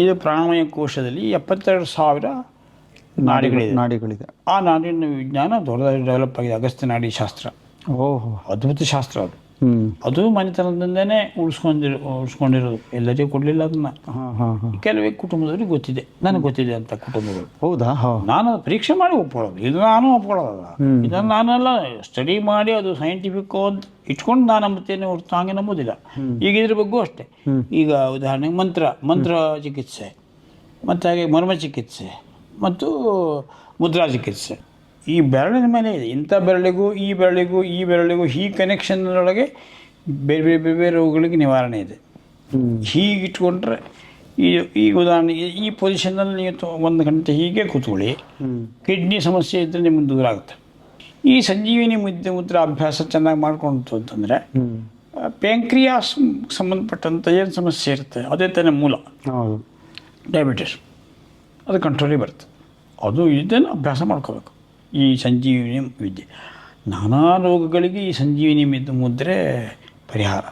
ಇದು ಪ್ರಾಣಮಯ ಕೋಶದಲ್ಲಿ 72,000 ನಾಡಿಗಳಿದೆ. ಆ ನಾಡಿನ ವಿಜ್ಞಾನ ದೊಡ್ಡದಾಗಿ ಡೆವಲಪ್ ಆಗಿದೆ. ಅಗಸ್ತ್ಯ ನಾಡಿ ಶಾಸ್ತ್ರ ಓಹೋ, ಅದ್ಭುತ ಶಾಸ್ತ್ರ ಅದು. ಅದು ಮನೆತನದಿಂದನೇ ಉಳಿಸ್ಕೊಂಡಿರೋದು. ಎಲ್ಲರಿಗೂ ಕೊಡಲಿಲ್ಲ ಅದನ್ನು. ಕೆಲವೇ ಕುಟುಂಬದವ್ರಿಗೆ ಗೊತ್ತಿದೆ, ನನಗೆ ಗೊತ್ತಿದೆ ಅಂತ ಕುಟುಂಬಗಳು. ಹೌದಾ? ನಾನು ಅದು ಪರೀಕ್ಷೆ ಮಾಡಿ ಒಪ್ಕೊಳ್ಳೋದು. ಇದು ನಾನು ಒಪ್ಕೊಳ್ಳೋದಲ್ಲ. ಇದನ್ನು ನಾನೆಲ್ಲ ಸ್ಟಡಿ ಮಾಡಿ ಅದು ಸೈಂಟಿಫಿಕ್ ಅಂತ ಇಟ್ಕೊಂಡು ನಾನು ನಂಬುತ್ತೇನೆ ಹೊರತು ಹಾಗೆ ನಂಬೋದಿಲ್ಲ. ಈಗ ಇದ್ರ ಬಗ್ಗೂ ಅಷ್ಟೇ. ಈಗ ಉದಾಹರಣೆಗೆ ಮಂತ್ರ ಚಿಕಿತ್ಸೆ, ಮತ್ತು ಹಾಗೆ ಮರ್ಮ ಚಿಕಿತ್ಸೆ ಮತ್ತು ಮುದ್ರಾ ಚಿಕಿತ್ಸೆ ಈ ಬೆರಳಿನ ಮೇಲೆ ಇದೆ. ಇಂಥ ಬೆರಳಿಗೂ ಈ ಬೆರಳಿಗೂ ಈ ಕನೆಕ್ಷನ್ನೊಳಗೆ ಬೇರೆ ಬೇರೆ ಬೇರೆ ಬೇರೆ ರೋಗಗಳಿಗೆ ನಿವಾರಣೆ ಇದೆ. ಹೀಗೆ ಇಟ್ಕೊಂಡ್ರೆ ಈ ಉದಾಹರಣೆಗೆ ಈ ಪೊಸಿಷನ್ನಲ್ಲಿ ನೀವು 1 ಗಂಟೆ ಹೀಗೆ ಕೂತ್ಕೊಳ್ಳಿ, ಕಿಡ್ನಿ ಸಮಸ್ಯೆ ಇದ್ದರೆ ನಿಮ್ಗೆ ದೂರ ಆಗುತ್ತೆ. ಈ ಸಂಜೀವಿನಿ ಮುದ್ರಾ ಅಭ್ಯಾಸ ಚೆನ್ನಾಗಿ ಮಾಡ್ಕೊಂತು ಅಂತಂದರೆ ಪ್ಯಾಂಕ್ರಿಯಾಸ್ ಸಂಬಂಧಪಟ್ಟಂಥ ಏನು ಸಮಸ್ಯೆ ಇರುತ್ತೆ ಅದೇ ತಾನೇ ಮೂಲ. ಡಯಾಬಿಟಿಸ್ ಅದು ಕಂಟ್ರೋಲಿಗೆ ಬರುತ್ತೆ. ಅದು ಇದನ್ನು ಅಭ್ಯಾಸ ಮಾಡ್ಕೋಬೇಕು. ಈ ಸಂಜೀವಿನಿ ವಿದ್ಯೆ ನಾನಾ ರೋಗಗಳಿಗೆ ಈ ಸಂಜೀವಿನಿ ಮುದ್ರೆ ಪರಿಹಾರ.